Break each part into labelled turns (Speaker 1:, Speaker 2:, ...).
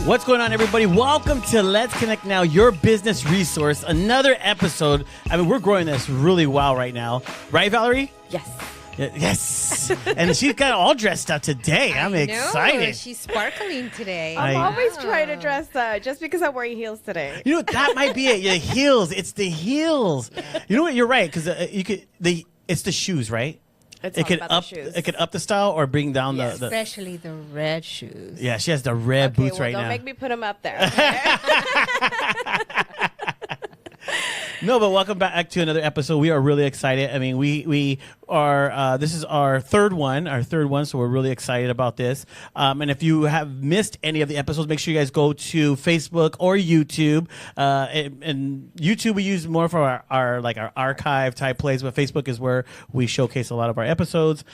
Speaker 1: What's going on, everybody? Welcome to Let's Connect Now, your business resource. Another episode. I mean, we're growing this really well right now. Right, Valerie?
Speaker 2: Yes.
Speaker 1: Yes. And she's got all dressed up today. I'm excited.
Speaker 3: She's sparkling today.
Speaker 2: I'm always trying to dress up just because I'm wearing heels today.
Speaker 1: You know, that might be it. The heels. It's the heels. You know what? You're right. Because it's the shoes, right?
Speaker 2: It could up the shoes.
Speaker 1: It could up the style or bring down the
Speaker 3: Especially the red shoes.
Speaker 1: Yeah, she has the red boots right now.
Speaker 2: Don't make me put them up there.
Speaker 1: No, but welcome back to another episode. We are really excited. I mean, we are. This is our third one, so we're really excited about this. And if you have missed any of the episodes, make sure you guys go to Facebook or YouTube. And YouTube we use more for our archive type plays, but Facebook is where we showcase a lot of our episodes.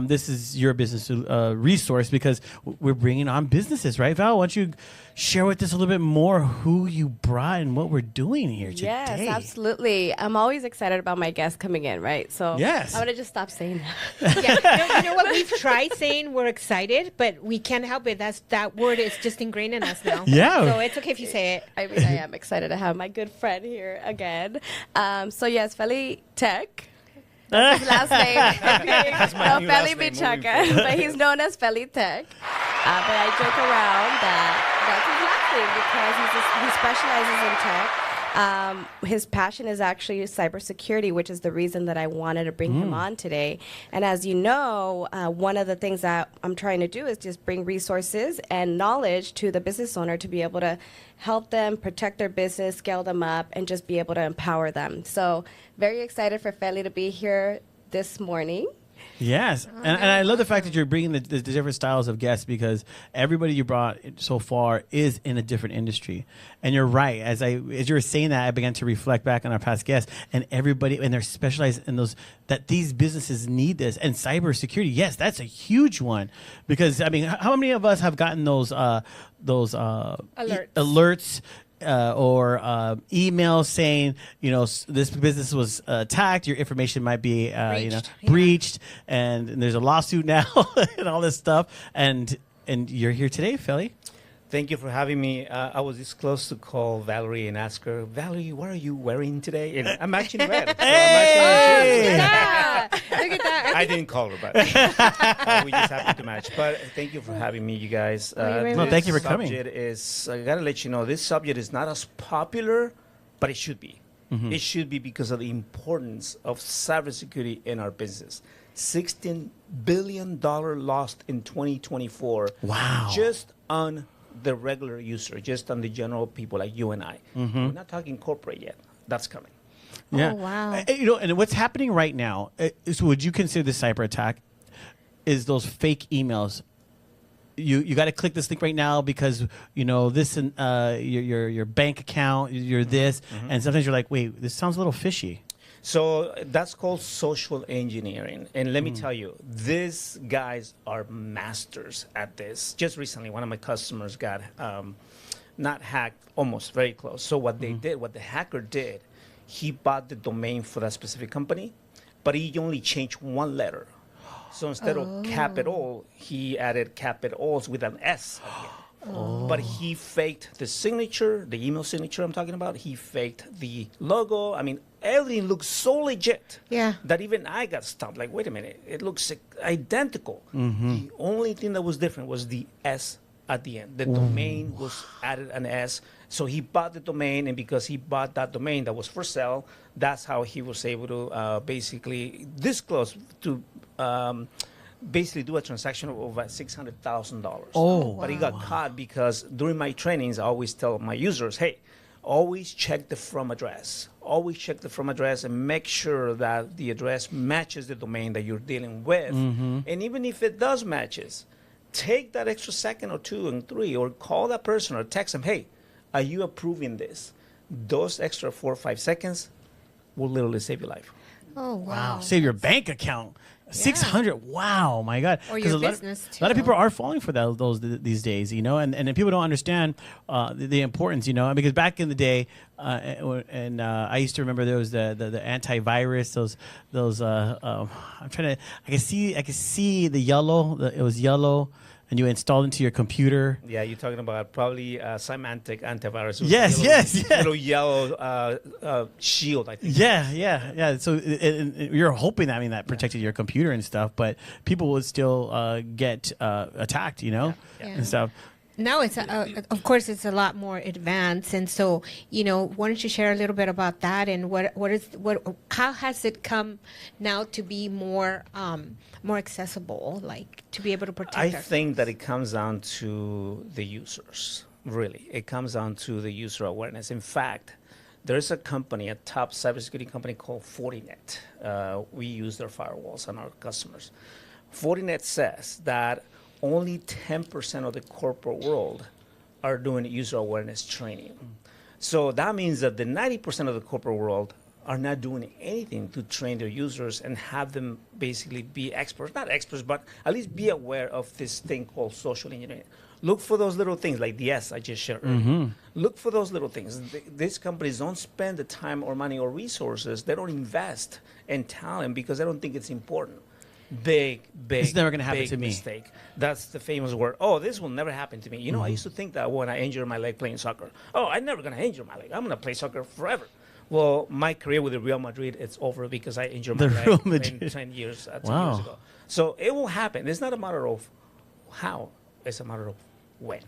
Speaker 1: This is your business resource because we're bringing on businesses, right, Val? Why don't you share with us a little bit more who you brought and what we're doing here today?
Speaker 2: Yes, absolutely. I'm always excited about my guests coming in, right? So
Speaker 1: yes.
Speaker 2: I'm going to just stop saying that.
Speaker 3: Yeah. You know what? We've tried saying we're excited, but we can't help it. That word is just ingrained in us now.
Speaker 1: Yeah.
Speaker 3: So it's okay if you say it.
Speaker 2: I mean, I am excited to have my good friend here again. So yes, Feli Tech. That's his last name. No, Feli Bichaka, but he's known as Feli Tech. But I joke around that that's his last name because he specializes in tech. His passion is actually cybersecurity, which is the reason that I wanted to bring him on today. And as you know, one of the things that I'm trying to do is just bring resources and knowledge to the business owner to be able to help them protect their business, scale them up, and just be able to empower them. So very excited for Feli to be here this morning.
Speaker 1: Yes, and I love the fact that you're bringing the different styles of guests because everybody you brought so far is in a different industry. And you're right. As you were saying that, I began to reflect back on our past guests, and everybody, and they're specialized in those, that these businesses need this. And cybersecurity, yes, that's a huge one because I mean, how many of us have gotten those alerts? Or emails saying, this business was attacked. Your information might be, breached, and there's a lawsuit now, and all this stuff. And you're here today, Feli.
Speaker 4: Thank you for having me. I was this close to call Valerie and ask her, Valerie, what are you wearing today? And I'm actually red. So
Speaker 1: Hey!
Speaker 3: Look at that.
Speaker 4: I didn't call her, but we just happened to match. But thank you for having me, you guys.
Speaker 1: No, thank you for coming.
Speaker 4: I got to let you know, this subject is not as popular, but it should be. Mm-hmm. It should be because of the importance of cybersecurity in our business. $16 billion lost in 2024.
Speaker 1: Wow.
Speaker 4: Just on the regular user, just on the general people like you and I. Mm-hmm. We're not talking corporate yet. That's coming.
Speaker 1: Yeah.
Speaker 3: Oh, wow.
Speaker 1: And what's happening right now is, would you consider the cyber attack is those fake emails? You got to click this link right now because this and your bank account, you're this, and sometimes you're like, wait, this sounds a little fishy.
Speaker 4: So that's called social engineering. And let me tell you, these guys are masters at this. Just recently, one of my customers got not hacked, almost very close. So what they did, what the hacker did, he bought the domain for that specific company, but he only changed one letter. So instead of capital, he added capitals with an S again. But he faked the signature, the email signature I'm talking about. He faked the logo. I mean, everything looks so legit that even I got stumped. Like, wait a minute, it looks identical. The only thing that was different was the S at the end. The domain was added an S. So he bought the domain, and because he bought that domain that was for sale, that's how he was able to basically disclose to basically do a transaction of over $600,000.
Speaker 1: Oh,
Speaker 4: but he got caught because during my trainings, I always tell my users, hey, always check the from address. Always check the from address and make sure that the address matches the domain that you're dealing with. And even if it does matches, take that extra second or two and three, or call that person or text them, hey, are you approving this? Those extra 4 or 5 seconds will literally save your life.
Speaker 3: Oh, wow.
Speaker 1: Save your bank account. 600. Wow, my God.
Speaker 3: Or your business,
Speaker 1: too. A lot of people are falling for those these days, and then people don't understand the importance, because back in the day, and I used to remember there was the antivirus, those I'm trying to, I can see the yellow, it was yellow, and you install into your computer.
Speaker 4: Yeah, you're talking about probably Symantec antivirus.
Speaker 1: Yes, yes.
Speaker 4: Little yellow shield, I think.
Speaker 1: Yeah. So you're hoping that, that protected your computer and stuff, but people would still get attacked, and stuff.
Speaker 3: Now it's of course it's a lot more advanced, and so why don't you share a little bit about that and how has it come now to be more accessible, like to be able to protect?
Speaker 4: I think that it comes down to the users. Really, it comes down to the user awareness. In fact, there's a company, a top cybersecurity company called Fortinet. We use their firewalls on our customers. Fortinet says that only 10% of the corporate world are doing user awareness training. So that means that the 90% of the corporate world are not doing anything to train their users and have them basically be experts, not experts, but at least be aware of this thing called social engineering. Look for those little things like the S I just shared earlier. Look for those little things. These companies don't spend the time or money or resources. They don't invest in talent because they don't think it's important. Big
Speaker 1: it's never going to happen to me.
Speaker 4: Mistake. That's the famous word. Oh, this will never happen to me. I used to think that when I injured my leg playing soccer. Oh, I'm never going to injure my leg. I'm going to play soccer forever. Well, my career with the Real Madrid, it's over because I injured my leg in 10 years, 10 years ago. So it will happen. It's not a matter of how. It's a matter of when.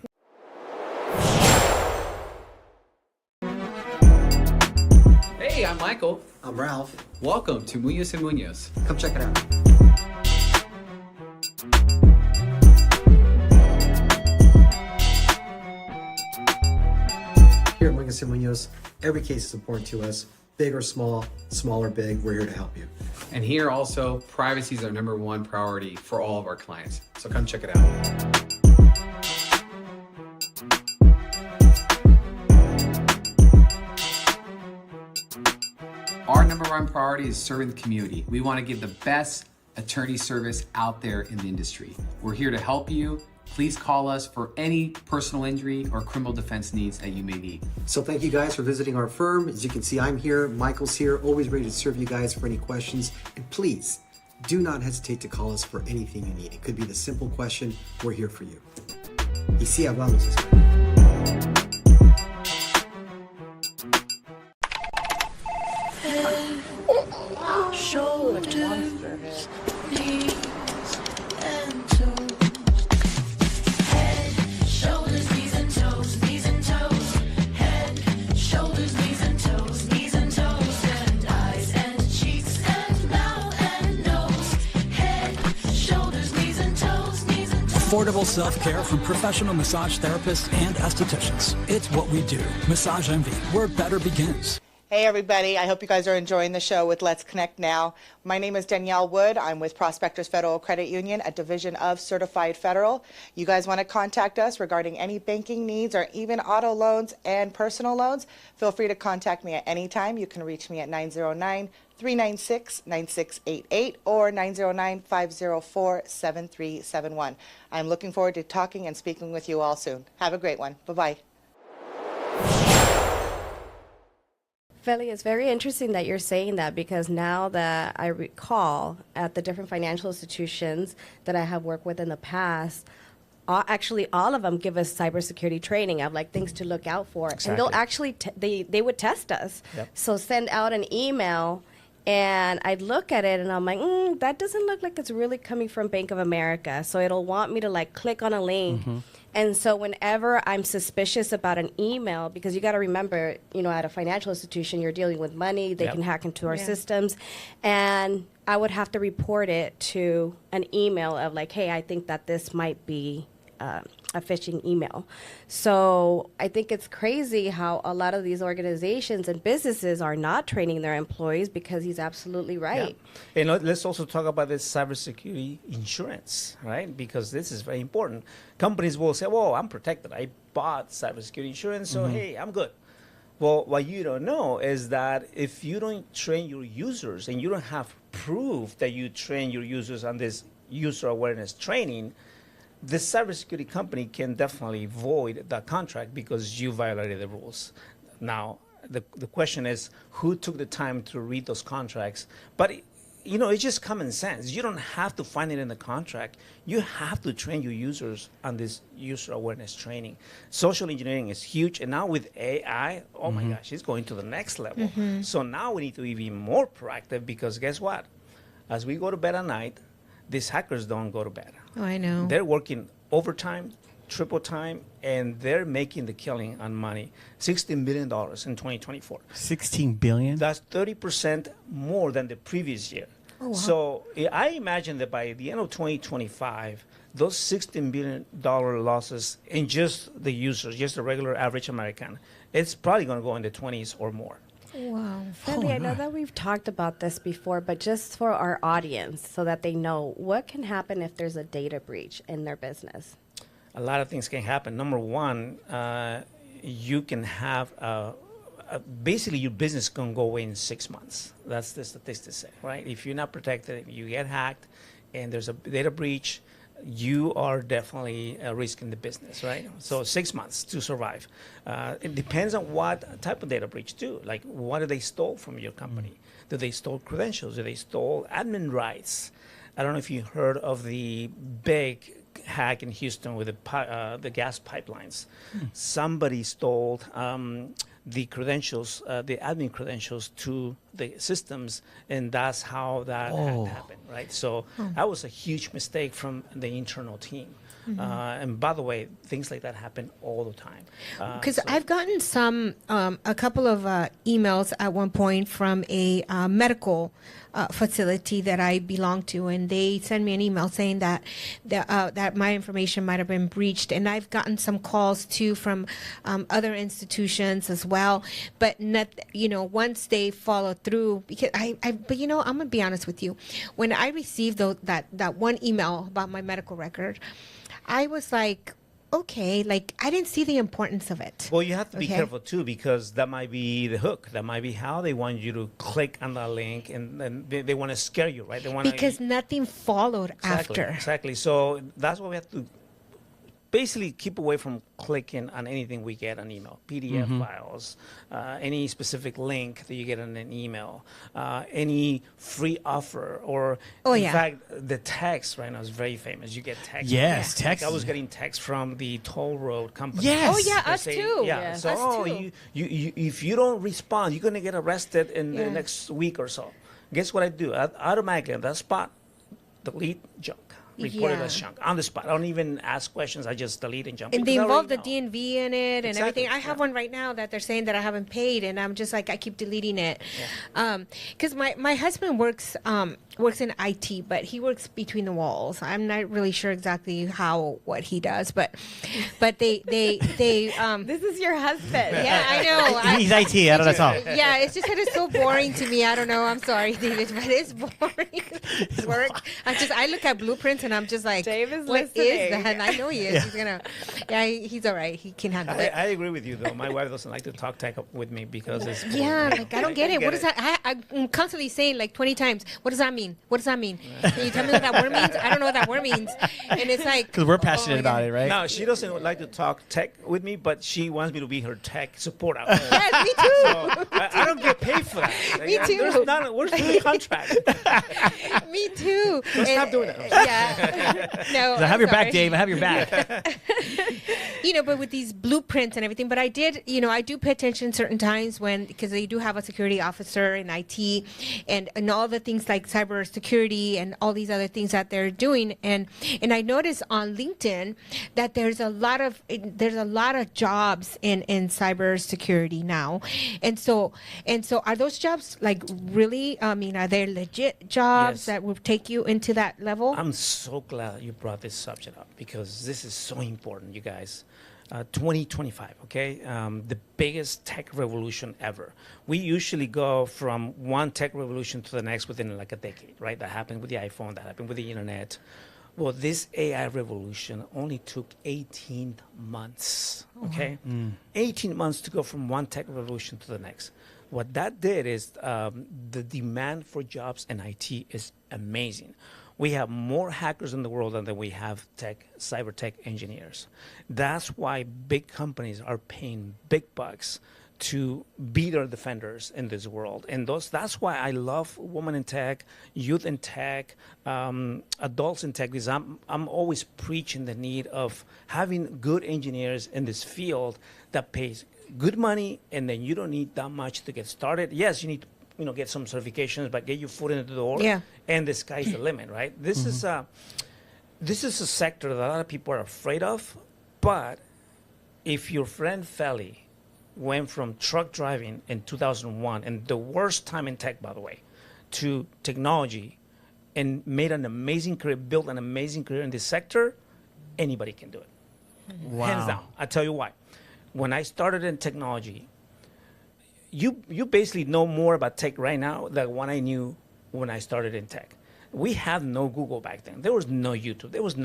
Speaker 5: Hey, I'm Michael.
Speaker 6: I'm Ralph.
Speaker 5: Welcome to Munoz & Munoz.
Speaker 6: Come check it out. Here at Munoz & Munoz, every case is important to us. Big or small or big, we're here to help you.
Speaker 5: And here also, privacy is our #1 priority for all of our clients. So come check it out. Our #1 priority is serving the community. We want to give the best attorney service out there in the industry. We're here to help you. Please call us for any personal injury or criminal defense needs that you may need.
Speaker 6: So thank you guys for visiting our firm. As you can see, I'm here, Michael's here, always ready to serve you guys for any questions. And please, do not hesitate to call us for anything you need. It could be the simple question, we're here for you. Y sí, hablamos español.
Speaker 7: Shoulders, knees, and toes. Head, shoulders, knees, and toes. Knees and toes. Head, shoulders, knees, and toes. Knees and toes. And eyes and cheeks and mouth and nose. Head, shoulders, knees, and toes. Knees and toes.
Speaker 8: Affordable self-care from professional massage therapists and estheticians. It's what we do. Massage Envy, where better begins.
Speaker 9: Hey everybody, I hope you guys are enjoying the show with Let's Connect Now. My name is Danielle Wood. I'm with Prospectors Federal Credit Union, a division of Certified Federal. You guys want to contact us regarding any banking needs or even auto loans and personal loans, feel free to contact me at any time. You can reach me at 909-396-9688 or 909-504-7371. I'm looking forward to talking and speaking with you all soon. Have a great one. Bye-bye.
Speaker 2: Feli, it's very interesting that you're saying that because now that I recall at the different financial institutions that I have worked with in the past, actually all of them give us cybersecurity training of like things to look out for.
Speaker 4: Exactly.
Speaker 2: And they'll actually, they would test us.
Speaker 4: Yep.
Speaker 2: So send out an email and I'd look at it and I'm like, that doesn't look like it's really coming from Bank of America. So it'll want me to like click on a link. Mm-hmm. And so whenever I'm suspicious about an email, because you got to remember, at a financial institution, you're dealing with money. They can hack into our systems. And I would have to report it to an email of like, hey, I think that this might be a phishing email. So I think it's crazy how a lot of these organizations and businesses are not training their employees because he's absolutely right.
Speaker 4: Yeah. And let's also talk about this cybersecurity insurance, right? Because this is very important. Companies will say, well, I'm protected. I bought cybersecurity insurance, so hey, I'm good. Well, what you don't know is that if you don't train your users and you don't have proof that you train your users on this user awareness training, the cybersecurity company can definitely void that contract because you violated the rules. Now, the question is, who took the time to read those contracts? But it's just common sense. You don't have to find it in the contract. You have to train your users on this user awareness training. Social engineering is huge, and now with AI, oh my gosh, it's going to the next level. So now we need to be even more proactive, because guess what? As we go to bed at night, these hackers don't go to bed.
Speaker 3: Oh, I know.
Speaker 4: They're working overtime, triple time, and they're making the killing on money. $16 billion in 2024.
Speaker 1: 16 billion.
Speaker 4: That's 30% more than the previous year.
Speaker 3: Oh, wow.
Speaker 4: So I imagine that by the end of 2025, those $16 billion losses in just the users, just the regular average American, it's probably going to go in the 20s or more.
Speaker 3: Wow.
Speaker 2: Feli, I know that we've talked about this before, but just for our audience so that they know, what can happen if there's a data breach in their business?
Speaker 4: A lot of things can happen. Number one, you can have basically your business can go away in 6 months. That's the statistics say, right? If you're not protected, if you get hacked, and there's a data breach, you are definitely risking the business, right? So 6 months to survive. It depends on what type of data breach too. Like, what do they stole from your company? Do they stole credentials? Do they stole admin rights? I don't know if you heard of the big hack in Houston with the gas pipelines. Somebody stole the credentials, the admin credentials to the systems, and that's how that happened, right? So that was a huge mistake from the internal team. And by the way, things like that happen all the time.
Speaker 3: Because I've gotten a couple of emails at one point from a medical facility that I belong to, and they send me an email saying that my information might have been breached. And I've gotten some calls too from other institutions as well. But not, once they follow through, because but I'm gonna be honest with you, when I received that one email about my medical record, I was like, okay, like I didn't see the importance of it.
Speaker 4: Well, you have to be careful too, because that might be the hook. That might be how they want you to click on that link, and they want to scare you, right? They want
Speaker 3: because nothing followed after.
Speaker 4: Exactly. So that's why we have to basically keep away from clicking on anything we get on email, PDF files, any specific link that you get in an email, any free offer, or in fact, the text right now is very famous. You get text.
Speaker 1: Yes, text.
Speaker 4: Like I was getting text from the toll road company.
Speaker 1: Yes.
Speaker 3: Oh yeah,
Speaker 4: They
Speaker 3: us
Speaker 4: say,
Speaker 3: too.
Speaker 4: Yeah. So,
Speaker 3: Us too.
Speaker 4: you if you don't respond, you're gonna get arrested in the next week or so. Guess what I do? I automatically on that spot, delete junk. Reported as junk on the spot. I don't even ask questions. I just delete and jump.
Speaker 3: And they
Speaker 4: because I
Speaker 3: involve the
Speaker 4: already know.
Speaker 3: DNV in it and
Speaker 4: Exactly,
Speaker 3: everything. I have one right now that they're saying that I haven't paid, and I'm just like, I keep deleting it. Because my husband works in IT, but he works between the walls. I'm not really sure exactly what he does, but they
Speaker 2: This is your husband.
Speaker 3: yeah, I know.
Speaker 1: He's IT. I don't know. That's all.
Speaker 3: Yeah, it's just that it's so boring to me. I don't know. I'm sorry, David, but it's boring. It's work. I look at blueprints and I'm just like,
Speaker 2: Dave is
Speaker 3: what is
Speaker 2: listening.
Speaker 3: that? And I know he is. He's gonna. Yeah, he's all right. He can handle it.
Speaker 4: I agree with you though. My wife doesn't like to talk tech up with me because it's boring.
Speaker 3: Yeah, like I don't get it. What is that? I'm constantly saying like 20 times. What does that mean? What does that mean? Can you tell me what that word means? I don't know what that word means. And it's like
Speaker 1: Because we're passionate about it, right?
Speaker 4: No, she doesn't like to talk tech with me, but she wants me to be her tech support out there.
Speaker 3: Yes, me too.
Speaker 4: So I don't get paid for that.
Speaker 3: Me too.
Speaker 4: There's not, where's the contract?
Speaker 3: Me too.
Speaker 4: Don't stop doing that.
Speaker 3: Yeah. No.
Speaker 1: I have
Speaker 3: I'm
Speaker 1: your back,
Speaker 3: sorry.
Speaker 1: Dave. I have your back.
Speaker 3: But with these blueprints and everything, but I do pay attention certain times because they do have a security officer in IT and all the things like cyber security and all these other things that they're doing. And I noticed on LinkedIn that there's a lot of jobs in cyber security now. And so are those jobs like really, are they legit jobs
Speaker 4: Yes.
Speaker 3: that will take you into that level?
Speaker 4: I'm so glad you brought this subject up because this is so important, you guys. 2025, okay? The biggest tech revolution ever. We usually go from one tech revolution to the next within like a decade, right? That happened with the iPhone, that happened with the internet. Well, this AI revolution only took 18 months, okay? 18 months to go from one tech revolution to the next. What that did is the demand for jobs in IT is amazing. We have more hackers in the world than we have cyber tech engineers. That's why big companies are paying big bucks to be their defenders in this world. And that's why I love women in tech, youth in tech, adults in tech, because I'm always preaching the need of having good engineers in this field that pays good money, and then you don't need that much to get started. Yes, you need to get some certifications, but get your foot in the door, and the sky's the limit, right? This is a sector that a lot of people are afraid of, but if your friend Feli went from truck driving in 2001, and the worst time in tech, by the way, to technology, and made an amazing career, built an amazing career in this sector, anybody can do it.
Speaker 1: Wow.
Speaker 4: Hands down. I'll tell you why. When I started in technology, you basically know more about tech right now than what I knew when I started in tech. We had no Google back then. There was no YouTube. There was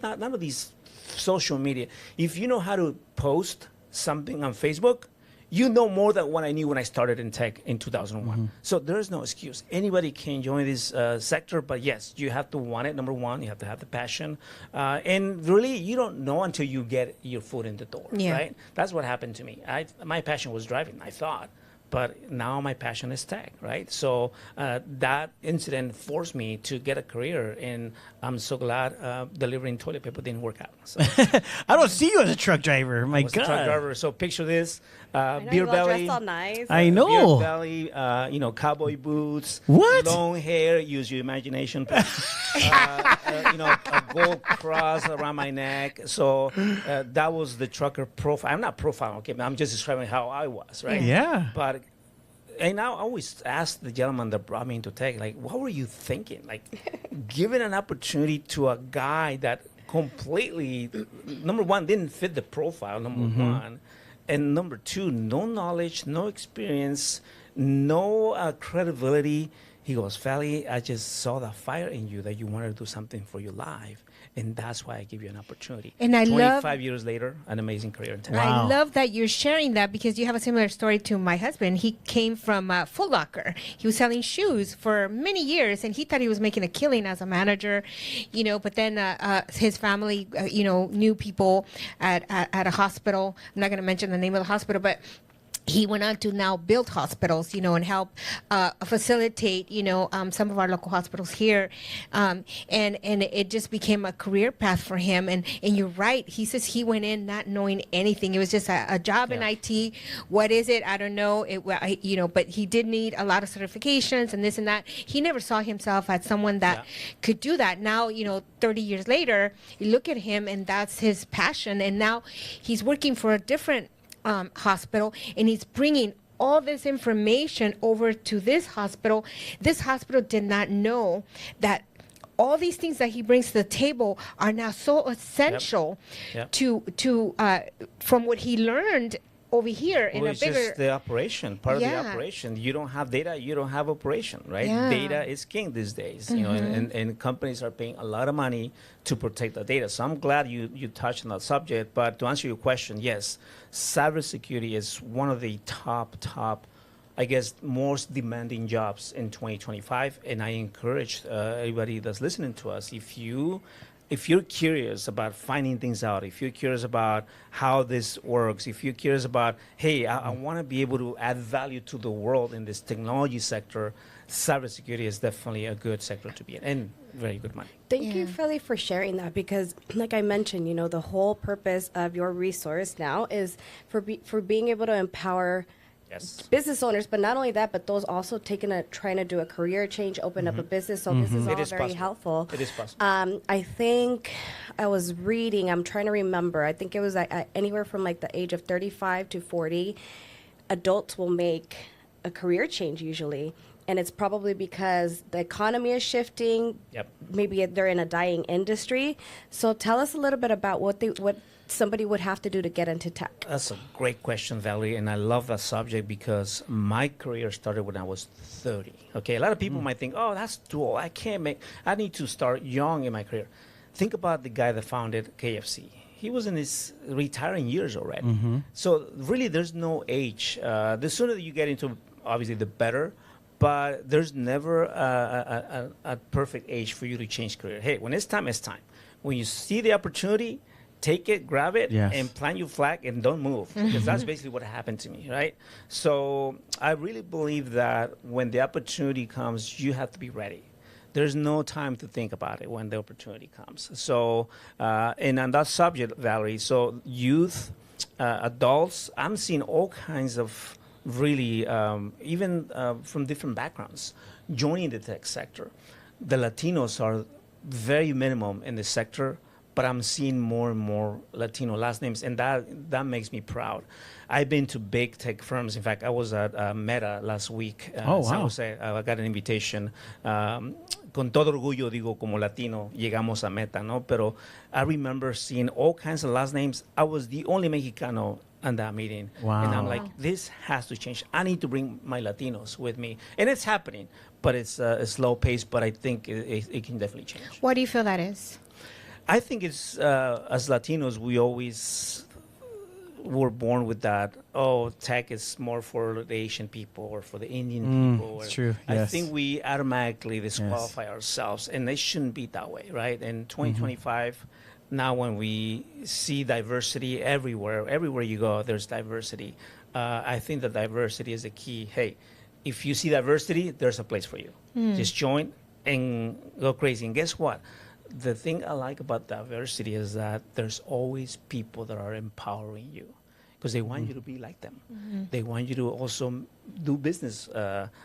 Speaker 4: none of these social media. If you know how to post something on Facebook, you know more than what I knew when I started in tech in 2001. So there's no excuse. Anybody can join this sector, but yes, you have to want it. Number one, you have to have the passion. And really, you don't know until you get your foot in the door, right? That's what happened to me. My passion was driving, I thought. But now my passion is tech, right? So that incident forced me to get a career, and I'm so glad delivering toilet paper didn't work out. So.
Speaker 1: I don't see you as a truck driver. My
Speaker 4: I was a
Speaker 1: God.
Speaker 4: truck driver. So picture this:
Speaker 2: I know
Speaker 4: beer
Speaker 2: you all
Speaker 4: belly.
Speaker 2: dressed all nice.
Speaker 1: I know.
Speaker 4: Beer belly, cowboy boots.
Speaker 1: What?
Speaker 4: Long hair. Use your imagination. Please. A gold cross around my neck. So that was the trucker profile. I'm not profiling, okay? I'm just describing how I was, right?
Speaker 1: Yeah.
Speaker 4: But and I always ask the gentleman that brought me into tech, like, what were you thinking? Like, giving an opportunity to a guy that completely, number one, didn't fit the profile, number one. And number two, no knowledge, no experience, no credibility. He goes, Feli, I just saw the fire in you that you wanted to do something for your life. And that's why I give you an opportunity.
Speaker 3: And I
Speaker 4: 25 years later, an amazing career in tech.
Speaker 1: Wow.
Speaker 3: I love that you're sharing that, because you have a similar story to my husband. He came from Foot Locker. He was selling shoes for many years, and he thought he was making a killing as a manager, but then his family, knew people at a hospital. I'm not going to mention the name of the hospital, but he went on to now build hospitals, and help facilitate, some of our local hospitals here. And it just became a career path for him. And you're right. He says he went in not knowing anything. It was just a job in IT. What is it? I don't know. But he did need a lot of certifications and this and that. He never saw himself as someone that could do that. Now, 30 years later, you look at him and that's his passion. And now he's working for a different hospital, and he's bringing all this information over to this hospital. This hospital did not know that all these things that he brings to the table are now so essential to from what he learned over here in a
Speaker 4: it's
Speaker 3: bigger.
Speaker 4: just the operation, part of the operation. You don't have data, you don't have operation, right?
Speaker 3: Yeah.
Speaker 4: Data is king these days, and companies are paying a lot of money to protect the data. So I'm glad you touched on that subject. But to answer your question, yes, cybersecurity is one of the top, I guess, most demanding jobs in 2025. And I encourage everybody that's listening to us, if you're curious about finding things out, if you're curious about how this works, if you're curious about, hey, I want to be able to add value to the world in this technology sector, cybersecurity is definitely a good sector to be in, and very good money.
Speaker 2: Thank you, Feli, for sharing that, because like I mentioned, the whole purpose of your resource now is for being able to empower business owners, but not only that, but those also trying to do a career change, open up a business. So this is all very helpful.
Speaker 4: It is possible.
Speaker 2: I think I was reading, I'm trying to remember, I think it was anywhere from like the age of 35 to 40, adults will make a career change usually. And it's probably because the economy is shifting. Maybe they're in a dying industry. So tell us a little bit about what somebody would have to do to get into tech.
Speaker 4: That's a great question, Valerie, and I love that subject because my career started when I was 30. Okay, a lot of people might think, oh, that's too old. I need to start young in my career. Think about the guy that founded KFC. He was in his retiring years already. So really, there's no age. The sooner you get into, obviously, the better. But there's never a perfect age for you to change career. Hey, when it's time, it's time. When you see the opportunity, take it, grab it,
Speaker 1: Yes.
Speaker 4: and plant your flag and don't move. Because that's basically what happened to me, right? So I really believe that when the opportunity comes, you have to be ready. There's no time to think about it when the opportunity comes. So, and on that subject, Valerie, so youth, adults, I'm seeing all kinds of really, even from different backgrounds, joining the tech sector. The Latinos are very minimum in the sector, but I'm seeing more and more Latino last names, and that makes me proud. I've been to big tech firms. In fact, I was at Meta last week.
Speaker 1: Oh,
Speaker 4: San
Speaker 1: wow.
Speaker 4: Jose. I got an invitation. Con todo orgullo, digo, como Latino, llegamos a Meta, ¿no? Pero I remember seeing all kinds of last names. I was the only Mexicano in that meeting.
Speaker 1: Wow.
Speaker 4: And I'm like, this has to change. I need to bring my Latinos with me. And it's happening, but it's a slow pace, but I think it can definitely change.
Speaker 3: What do you feel that is?
Speaker 4: I think it's, as Latinos, we always were born with that, oh, tech is more for the Asian people or for the Indian people.
Speaker 1: it's
Speaker 4: or-
Speaker 1: true,
Speaker 4: I
Speaker 1: yes.
Speaker 4: think we automatically disqualify ourselves, and it shouldn't be that way, right? In 2025, now when we see diversity everywhere you go, there's diversity. I think that diversity is the key. Hey, if you see diversity, there's a place for you. Just join and go crazy. And guess what? The thing I like about diversity is that there's always people that are empowering you because they want you to be like them. They want you to also do business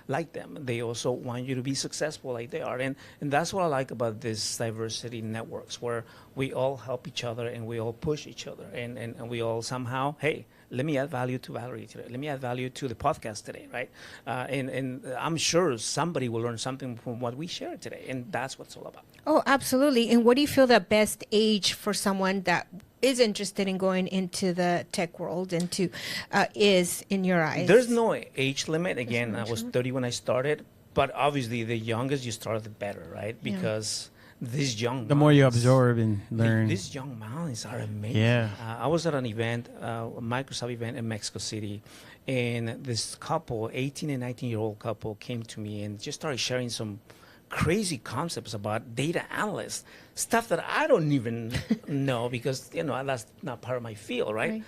Speaker 4: like them. They also want you to be successful like they are. And that's what I like about this diversity networks where we all help each other and we all push each other. And we all somehow, hey, let me add value to Valerie today. Let me add value to the podcast today, right? And I'm sure somebody will learn something from what we shared today. And that's what it's all about.
Speaker 3: Oh, absolutely. And what do you feel the best age for someone that is interested in going into the tech world into is in your eyes?
Speaker 4: There's no age limit. Again, I was 30 when I started, but obviously the youngest you start, the better, right? Because these young
Speaker 1: The more you
Speaker 4: minds-
Speaker 1: absorb and learn.
Speaker 4: These young minds are amazing.
Speaker 1: Yeah.
Speaker 4: I was at an event, a Microsoft event in Mexico City, and this couple, 18 and 19-year-old couple, came to me and just started sharing some crazy concepts about data analysts, stuff that I don't even know because, that's not part of my field, right?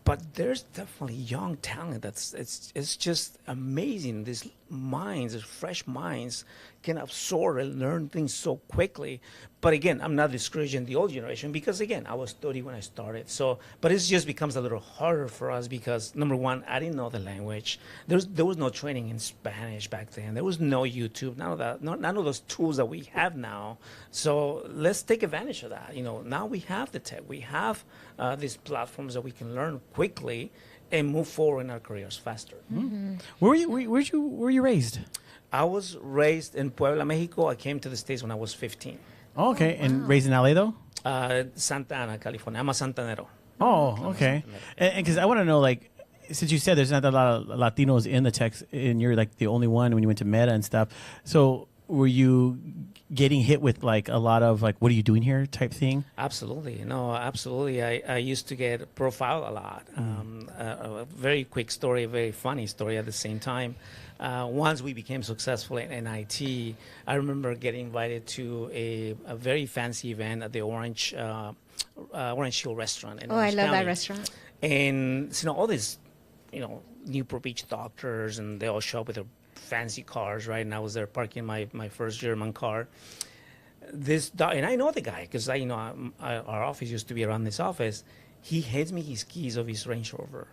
Speaker 4: But there's definitely young talent it's just amazing. These minds, these fresh minds can absorb and learn things so quickly. But again, I'm not discouraging the old generation because again, I was 30 when I started. So, but it just becomes a little harder for us because number one, I didn't know the language. There was no training in Spanish back then. There was no YouTube, none of that, none of those tools that we have now. So let's take advantage of that. Now we have the tech, we have these platforms that we can learn quickly and move forward in our careers faster.
Speaker 1: Where were you raised?
Speaker 4: I was raised in Puebla, Mexico. I came to the States when I was 15.
Speaker 1: Oh, okay. And raised in LA though?
Speaker 4: Santa Ana, California. I'm a Santanero.
Speaker 1: Oh, okay. And because I want to know, like, since you said there's not a lot of Latinos in the tech, and you're like the only one when you went to Meta and stuff. So were you getting hit with like a lot of like, what are you doing here type thing?
Speaker 4: Absolutely. No, absolutely. I used to get profiled a lot. A very quick story, a very funny story at the same time. Once we became successful in IT, I remember getting invited to a very fancy event at the Orange Hill restaurant. In
Speaker 3: Oh, I
Speaker 4: Orange
Speaker 3: love that
Speaker 4: County.
Speaker 3: restaurant.
Speaker 4: And all these, Newport Beach doctors, and they all show up with their fancy cars, right? And I was there parking my first German car. And I know the guy because our office used to be around this office. He hands me his keys of his Range Rover.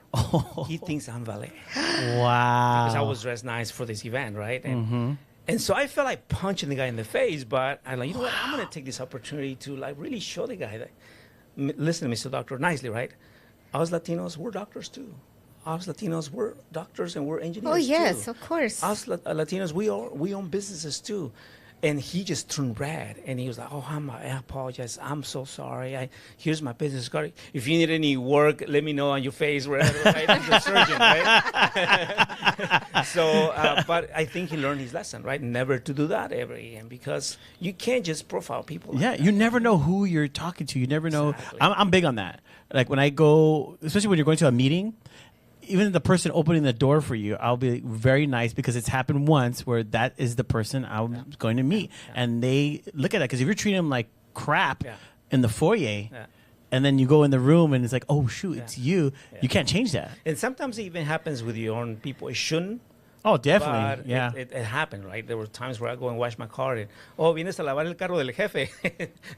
Speaker 4: He thinks I'm valet
Speaker 1: Wow.
Speaker 4: because I was dressed nice for this event, right? And so I felt like punching the guy in the face, but I'm like, what? I'm going to take this opportunity to like really show the guy that, listen, Mr. Doctor, nicely, right? Us Latinos, we're doctors too. Us Latinos, we're doctors and we're engineers
Speaker 3: Oh, yes,
Speaker 4: too.
Speaker 3: of course.
Speaker 4: Us Latinos, we own businesses too. And he just turned red, and he was like, "Oh, I apologize. I'm so sorry. Here's my business card. If you need any work, let me know on your face, wherever." Right? He's a surgeon, right? So, but I think he learned his lesson, right? Never to do that ever again, because you can't just profile people.
Speaker 1: Yeah, you never know who you're talking to. You never know.
Speaker 4: Exactly.
Speaker 1: I'm big on that. Like when I go, especially when you're going to a meeting, even the person opening the door for you, I'll be very nice because it's happened once where that is the person I'm going to meet. And they look at that because if you're treating them like crap
Speaker 4: Yeah.
Speaker 1: in the foyer, and then you go in the room and it's like, oh shoot, it's you. You can't change that.
Speaker 4: And sometimes it even happens with your own people. It shouldn't.
Speaker 1: Oh, definitely.
Speaker 4: But
Speaker 1: Yeah.
Speaker 4: it happened, right? There were times where I go and wash my car and, vienes a lavar el carro del jefe.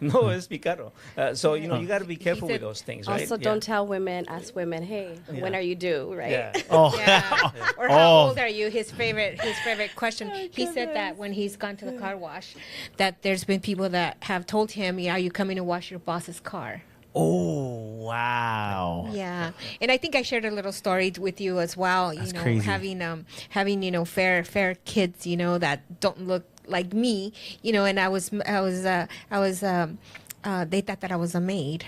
Speaker 4: No, es mi carro. So, you got to be careful with those things, right?
Speaker 2: Also, don't tell women, ask women, hey, when are you due, right?
Speaker 4: Yeah.
Speaker 1: Oh.
Speaker 3: Yeah. Or how old are you? His favorite question. He said that when he's gone to the car wash, that there's been people that have told him, "Are you coming to wash your boss's car?"
Speaker 1: Oh, wow.
Speaker 3: Yeah, and I think I shared a little story with you as well.
Speaker 1: That's crazy.
Speaker 3: Having fair kids, that don't look like me, and they thought that I was a maid.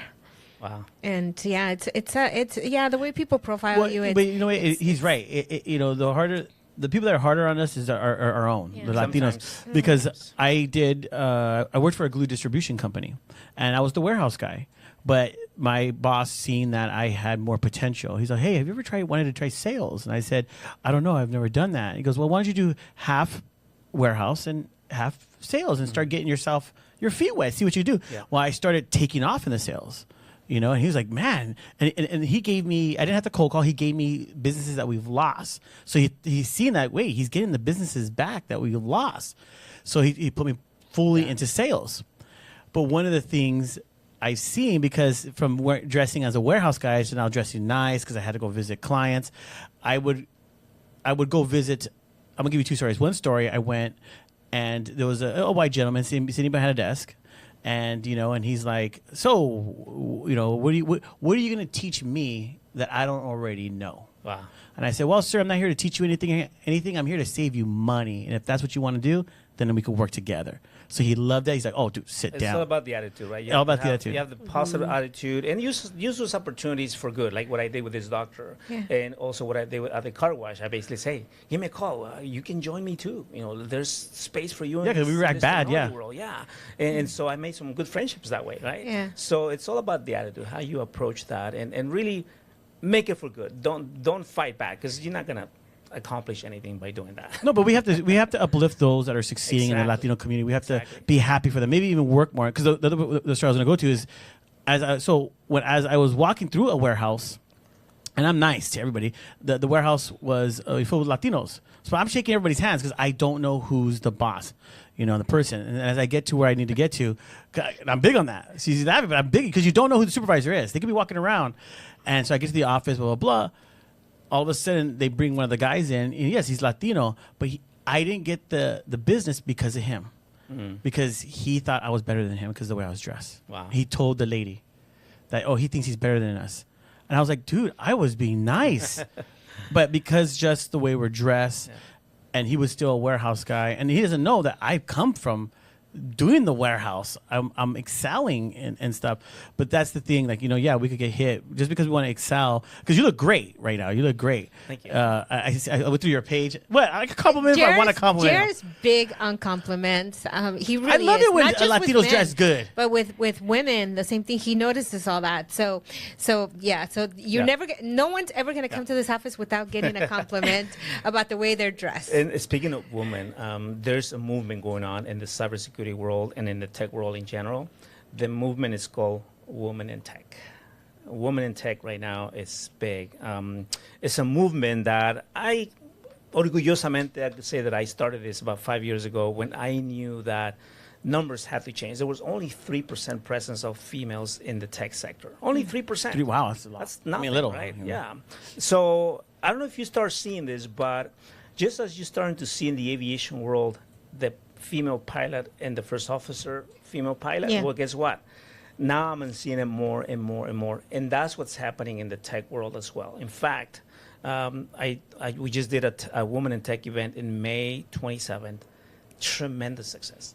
Speaker 4: Wow.
Speaker 3: And yeah, it's the way people profile you.
Speaker 1: But he's right. The people that are harder on us is our own, the Latinos.
Speaker 4: Sometimes.
Speaker 1: Because I worked for a glue distribution company, and I was the warehouse guy. But my boss seen that I had more potential. He's like, hey, have you ever wanted to try sales? And I said, I don't know. I've never done that. He goes, well, why don't you do half warehouse and half sales and start getting your feet wet, see what you do. Yeah. Well, I started taking off in the sales. And he was like, man, and he gave me, I didn't have to cold call. He gave me businesses that we've lost. So he's seen that, wait, he's getting the businesses back that we've lost. So he put me fully into sales. But one of the things I've seen, because from dressing as a warehouse guy to now dressing nice because I had to go visit clients, I would go visit. I'm gonna give you two stories. One story, I went and there was a white gentleman sitting behind a desk, and and he's like, so what are you gonna teach me that I don't already know?
Speaker 4: Wow.
Speaker 1: And I said, well, sir, I'm not here to teach you anything. I'm here to save you money, and if that's what you want to do, then we could work together. So he loved that. He's like, oh, dude, sit down.
Speaker 4: It's all about the attitude, right?
Speaker 1: All about the attitude.
Speaker 4: You have the positive attitude and use those opportunities for good, like what I did with this doctor. Yeah. And also what I did at the car wash. I basically say, give me a call. You can join me too. There's space for you.
Speaker 1: Yeah, because we react bad, yeah.
Speaker 4: World. Yeah. And so I made some good friendships that way, right?
Speaker 3: Yeah.
Speaker 4: So it's all about the attitude, how you approach that, and really make it for good. Don't fight back, because you're not going to accomplish anything by doing that.
Speaker 1: No, but we have to uplift those that are succeeding in the Latino community. We have to be happy for them, maybe even work more. Because the story I was going to go to is, as I was walking through a warehouse, and I'm nice to everybody. The warehouse was full with Latinos, so I'm shaking everybody's hands because I don't know who's the boss, the person. And as I get to where I need to get to, and I'm big on that. She's laughing, but I'm big because you don't know who the supervisor is. They could be walking around, and so I get to the office, blah blah blah. All of a sudden, they bring one of the guys in. And yes, he's Latino, but I didn't get the business because of him. Because he thought I was better than him because of the way I was dressed.
Speaker 4: Wow.
Speaker 1: He told the lady that, he thinks he's better than us. And I was like, dude, I was being nice. But because just the way we're dressed, and he was still a warehouse guy, and he doesn't know that I come from doing the warehouse. I'm excelling and stuff. But that's the thing, like, we could get hit just because we want to excel. Because you look great right now. You look great.
Speaker 4: Thank you.
Speaker 1: I went through your page. Well, I can compliment if I want to compliment.
Speaker 3: Jared's big on compliments. He really
Speaker 1: I love
Speaker 3: is.
Speaker 1: it when
Speaker 3: Not just
Speaker 1: Latinos
Speaker 3: with men,
Speaker 1: dress good.
Speaker 3: but with women, the same thing. He notices all that. So you never get. No one's ever going to come to this office without getting a compliment about the way they're dressed.
Speaker 4: And speaking of women, there's a movement going on in the cybersecurity world and in the tech world in general. The movement is called Women in Tech. Women in Tech right now is big. It's a movement that orgullosamente, I could say that I started this about 5 years ago when I knew that numbers had to change. There was only 3% presence of females in the tech sector. Only 3%.
Speaker 1: Wow, that's a lot.
Speaker 4: That's nothing,
Speaker 1: little,
Speaker 4: right? Yeah. So I don't know if you start seeing this, but just as you're starting to see in the aviation world, the female pilot and the first officer female pilot, well, guess what? Now I'm seeing it more and more and more. And that's what's happening in the tech world as well. In fact, we just did a Woman in Tech event in May 27th. Tremendous success.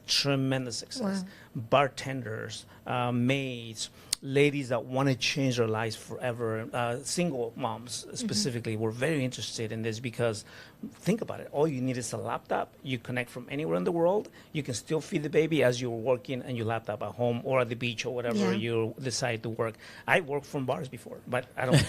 Speaker 4: Wow. Bartenders, maids, ladies that want to change their lives forever, single moms specifically, were very interested in this because think about it. All you need is a laptop. You connect from anywhere in the world. You can still feed the baby as you're working and your laptop at home or at the beach or whatever you decide to work. I worked from bars before, but I don't.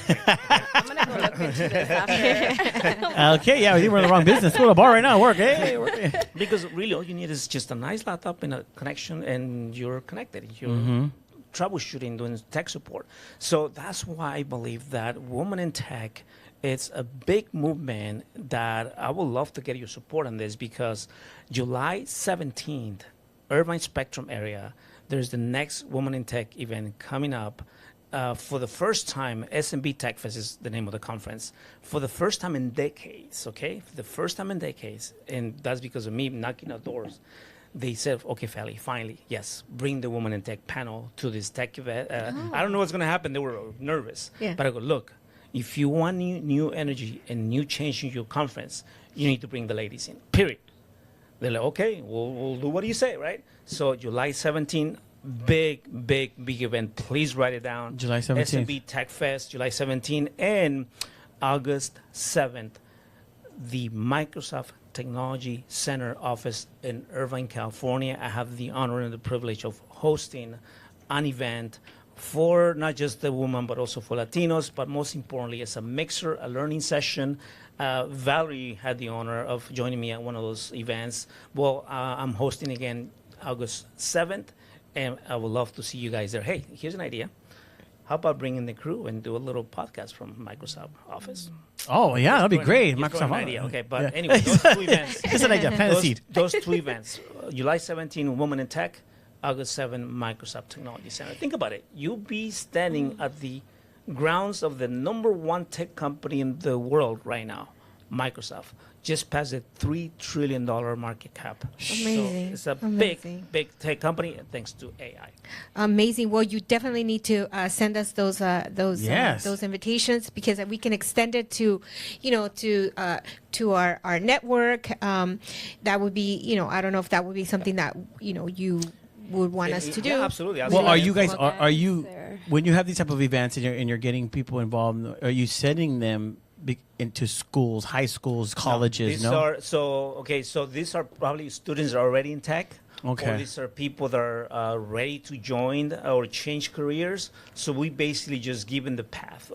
Speaker 2: I'm going to go look into this after.
Speaker 1: Okay, yeah, we're in the wrong business. Go to a bar right now. Work. Hey, work.
Speaker 4: Because really all you need is just a nice laptop and a connection and you're connected. You're troubleshooting, doing tech support. So that's why I believe that Women in Tech, it's a big movement that I would love to get your support on this, because July 17th, Irvine Spectrum area, there's the next Women in Tech event coming up. For the first time, SMB Tech Fest is the name of the conference. For the first time in decades, okay? For the first time in decades, and that's because of me knocking on doors. They said, okay, Feli, finally, yes, bring the Women in Tech panel to this tech event. I don't know what's going to happen. They were nervous.
Speaker 3: Yeah.
Speaker 4: But I go, look, if you want new energy and new change in your conference, you need to bring the ladies in, period. They're like, okay, we'll do what you say, right? So July 17th, big event. Please write it down.
Speaker 1: July 17th.
Speaker 4: SMB Tech Fest, July 17th, and August 7th, the Microsoft Technology Center office in Irvine, California. I have the honor and the privilege of hosting an event for not just the women, but also for Latinos, but most importantly, it's a mixer, a learning session. Valerie had the honor of joining me at one of those events. Well, I'm hosting again August 7th, and I would love to see you guys there. Hey, here's an idea. How about bringing the crew and do a little podcast from Microsoft Office?
Speaker 1: Oh, yeah, that'd be great.
Speaker 4: Just throwing
Speaker 1: Microsoft.
Speaker 4: an idea. Okay, but
Speaker 1: Yeah.
Speaker 4: anyway, those two events.
Speaker 1: Just an idea, plant a seed.
Speaker 4: Those two events, July 17, Women in Tech, August 7, Microsoft Technology Center. Think about it. You'll be standing at the grounds of the #1 tech company in the world right now, Microsoft. Just passed a $3 trillion market cap.
Speaker 3: Amazing.
Speaker 4: So it's a
Speaker 3: Amazing.
Speaker 4: big tech company, thanks to AI.
Speaker 3: Amazing. Well, you definitely need to send us those
Speaker 1: Yes.
Speaker 3: those invitations, because we can extend it to, to our network. That would be, I don't know if that would be something that you would want us to do.
Speaker 4: Yeah, absolutely.
Speaker 1: Well, are you guys
Speaker 2: Well,
Speaker 1: are you
Speaker 2: there.
Speaker 1: when you have these type of events and you're getting people involved? Are you sending them into schools, high schools, colleges?
Speaker 4: These are so these are probably students that are already in tech.
Speaker 1: Okay.
Speaker 4: Or these are people that are ready to join or change careers. So we basically just give them the path.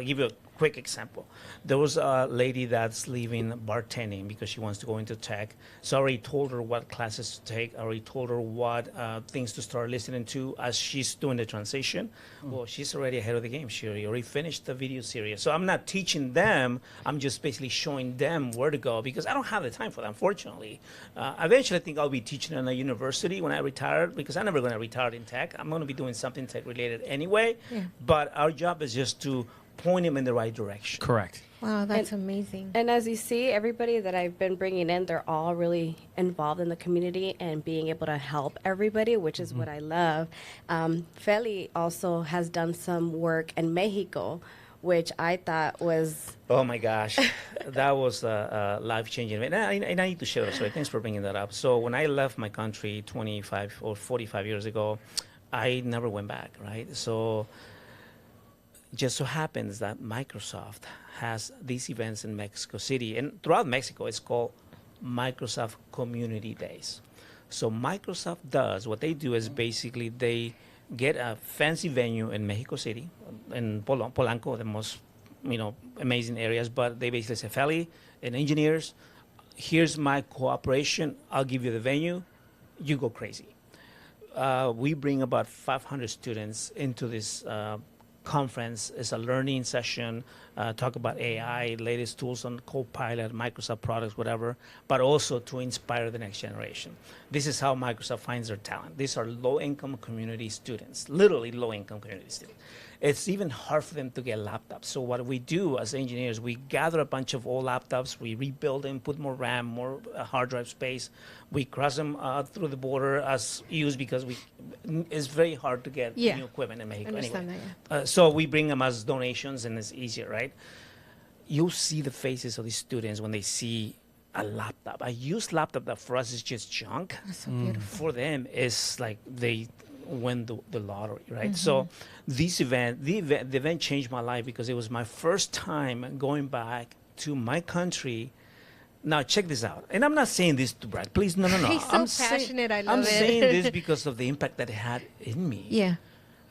Speaker 4: Give you a quick example. There was a lady that's leaving bartending because she wants to go into tech. So I already told her what classes to take. I already told her what things to start listening to as she's doing the transition. Well, she's already ahead of the game. She already finished the video series. So I'm not teaching them. I'm just basically showing them where to go, because I don't have the time for that, unfortunately. Eventually, I think I'll be teaching in a university when I retire, because I'm never going to retire in tech. I'm going to be doing something tech related anyway.
Speaker 3: Yeah.
Speaker 4: But our job is just to point them in the right direction.
Speaker 1: correct.
Speaker 3: Wow, that's amazing.
Speaker 2: And as you see, everybody that I've been bringing in, they're all really involved in the community and being able to help everybody, which is what I love. Feli also has done some work in Mexico, which I thought was
Speaker 4: Oh my gosh, that was a life-changing event. And I need to share that story. Thanks for bringing that up. So when I left my country 25 or 45 years ago, I never went back, right? So just so happens that Microsoft has these events in Mexico City, and throughout Mexico, it's called Microsoft Community Days. So Microsoft does, what they do is basically they get a fancy venue in Mexico City, in Polanco, the most, amazing areas, but they basically say, Feli and engineers, here's my cooperation, I'll give you the venue, you go crazy. We bring about 500 students into this conference. It's a learning session, talk about AI, latest tools on Copilot, Microsoft products, whatever, but also to inspire the next generation. This is how Microsoft finds their talent. These are low-income community students, literally low-income community students. It's even hard for them to get laptops. So what we do as engineers, we gather a bunch of old laptops, we rebuild them, put more RAM, more hard drive space. We cross them through the border as used, because it's very hard to get
Speaker 3: Yeah.
Speaker 4: new equipment in Mexico
Speaker 3: Understand
Speaker 4: anyway.
Speaker 3: that,
Speaker 4: So we bring them as donations, and it's easier, right? You'll see the faces of these students when they see a laptop. A used laptop that for us is just junk.
Speaker 3: That's so beautiful.
Speaker 4: For them, it's like they win the lottery, right? So the event changed my life, because it was my first time going back to my country. Now check this out, and I'm not saying this to brag. Please, no.
Speaker 3: He's so
Speaker 4: I'm
Speaker 3: passionate, I love
Speaker 4: I'm
Speaker 3: it.
Speaker 4: saying this because of the impact that it had in me.
Speaker 3: Yeah.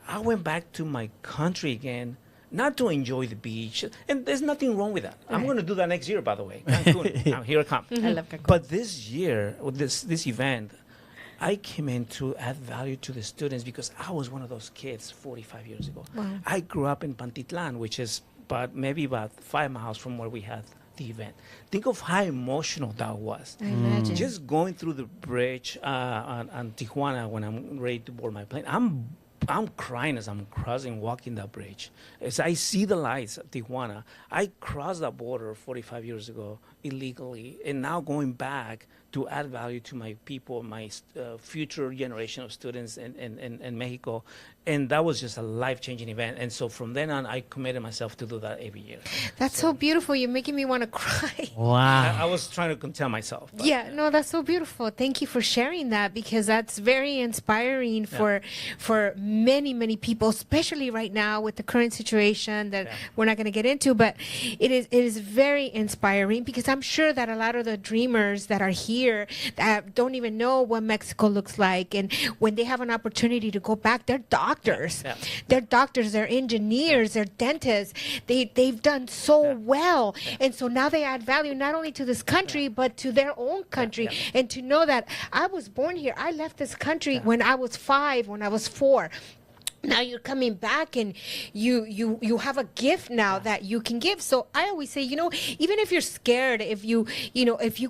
Speaker 4: I went back to my country again, not to enjoy the beach, and there's nothing wrong with that. I'm going to do that next year, by the way. Cancun. Now, here I come.
Speaker 2: I love Cancun.
Speaker 4: But this year, with this event, I came in to add value to the students because I was one of those kids 45 years ago.
Speaker 3: Wow.
Speaker 4: I grew up in Pantitlan, which is maybe about 5 miles from where we had the event. Think of how emotional that was.
Speaker 3: I imagine.
Speaker 4: Just going through the bridge on Tijuana when I'm ready to board my plane, I'm crying as I'm crossing, walking that bridge. As I see the lights of Tijuana, I crossed that border 45 years ago illegally, and now going back to add value to my people, my future generation of students in Mexico. And that was just a life-changing event. And so from then on, I committed myself to do that every year.
Speaker 3: That's so beautiful. You're making me want to cry.
Speaker 1: Wow.
Speaker 4: I was trying to contain myself. But,
Speaker 3: Yeah, no, that's so beautiful. Thank you for sharing that, because that's very inspiring for many people, especially right now with the current situation that we're not going to get into. But it is very inspiring, because I'm sure that a lot of the dreamers that are here that don't even know what Mexico looks like, and when they have an opportunity to go back, they're doctors.
Speaker 4: Yeah.
Speaker 3: They're doctors, they're engineers, they're dentists. They've done so well. And so now they add value not only to this country, but to their own country. And to know that I was born here. I left this country when I was 5, when I was 4. Now you're coming back, and you have a gift now that you can give. So I always say, even if you're scared, if you